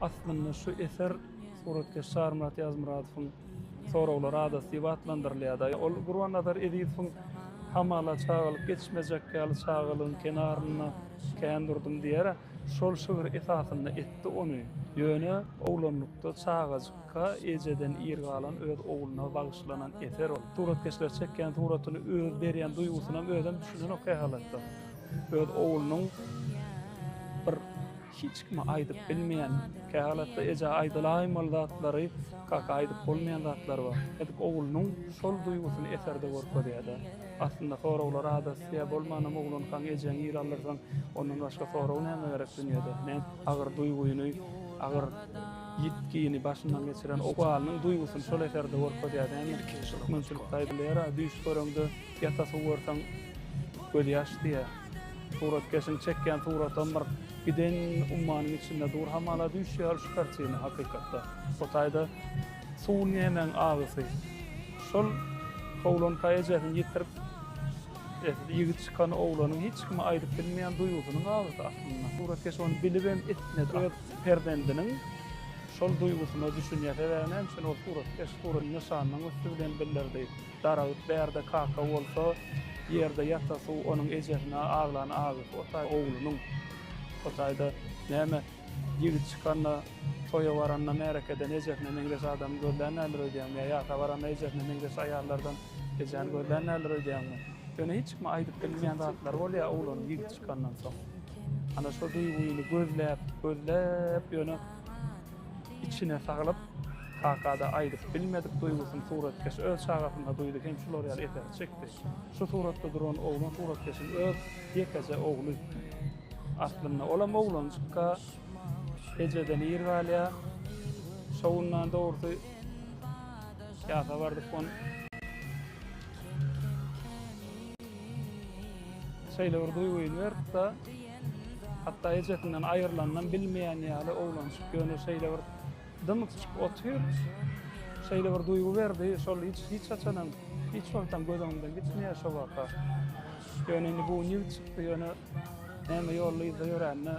Aslında şu eser suratkeş Çarymyrat Ýazmyradowyň sorawlar adasy diýip adlandyrylýar. Ol Gurban nazar edýän hamala çağılıp geçmejek ýaly çağılıň kenaryna kän durdum diýer. Şol şuur esasynda etdi onu. Ýöne oglanlykda çağajykka ejeden ýergalan öz ogluna bagyşlanan eser ol. Suratkeşler çekýän suratyny öz berýän duýgusyna özüm düşünen o halatda. Öz oglunyň bir hiç kime aýdyp bilmeýän halatda eje aýdylaýmal zatlary, kaka aýdyp bolmaýan zatlar bar. Edip oglunyň şol duýgusyny eserde görkezýär. Aslında sorawlar adasy bolmanam oglun kaň ejeň ýer alyrsan, onuň başga soraw näme gerek dünýede? Men agyr duýguny, agyr ýitgini başyndan geçiren oglanyň duýgusyny şol eserde görkezýär. Yani mümkinlik taýdylýar, düýş görüňde ýatasy görsäň göz ýaş diýär. Suratkeşiň çekýän suratam bir giden ummanyň içinde dur hamala düşýär şu kartyny hakykatda. O taýda suw ýenen agysi. Şol oglan kaýjany ýitirip ýigit çykan oglanyň hiç kime aýdyp bilmeýän duýgusynyň agysi aslında. Suratkeş onu bilibem etmedi. Perdendiniň şol duýgusyna düşünýär we näme o suratkeş suratny nişanyň üstünden bildirdi. Daragyp berde kaka bolsa ýerde ýatasy onuň ejerine aglany agyp o taý oglanyň o taýda näme ýigit çykanda toýa baranna merekeden ejerine meňdes adam görlen näler öýdýän ýa-da baranna ejerine meňdes aýallardan ejen görlen näler öýdýän. Ýöne hiç kime aýdyp bilmeýän zatlar bolýar oglanyň ýigit çykandan soň. Ana şol duýguny gözläp ýöne içine sagylyp kakada aýdyp bilmedik duýgusyny suratkeş öz çağatynda duýdy hem şular ýaly eter çekdi. Şu suratda duran oglan suratkeşin öz ýekece ogly. Aslında olam oglançykka ejeden ýergalya şowundan dogry ýa-da bardyk on şeýle bir duýguny berdi, hatta ejetinden aýrylanan bilmeýän ýaly oglançyk ýöne şeýle bir dymyk otyr, şeýle bir duýgu berdi, şol hiç açanan, hiç şoldan gözüňden gitmeýär şo waka. Ýöne bu ýyl çykdy, ýöne näme ýollyda ýörenni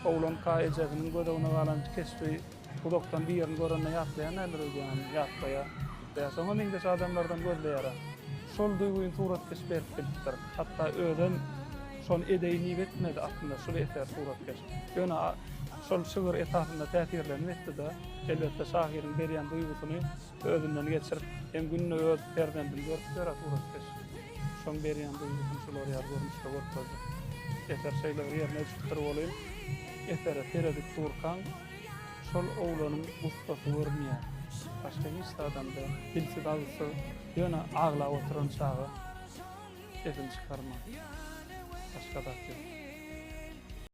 oglan kaýjanyň gözüne galan kesdi, budakdan bir ýerini görende ýatlaýan näler öýdýän, ýatlaýa. Ýa-da meňde adamlardan gözleýär. Şol duýguny suratkeş berip bilipdir. Hatta öýden şol edeýini betmedi aslında şol eser suratkeş. Ýöne şol şuur esasynda täsirlenip etdi-de, elbetde şahyryň berýän duýgusyny özünden geçirip, hem günni öz perdendin görüp suratkeş. Şoň berýän duýgusyny şolar ýar görmüşde görkezdi. Eser şeýler ýerine çykdyr bolayım. Esere teredik durkan, şol oglanyň ustasy görmeýär. Başga hiç adamda dilsiz agyrsy, ýöne aglap oturan çağı esin çykarma. Başga da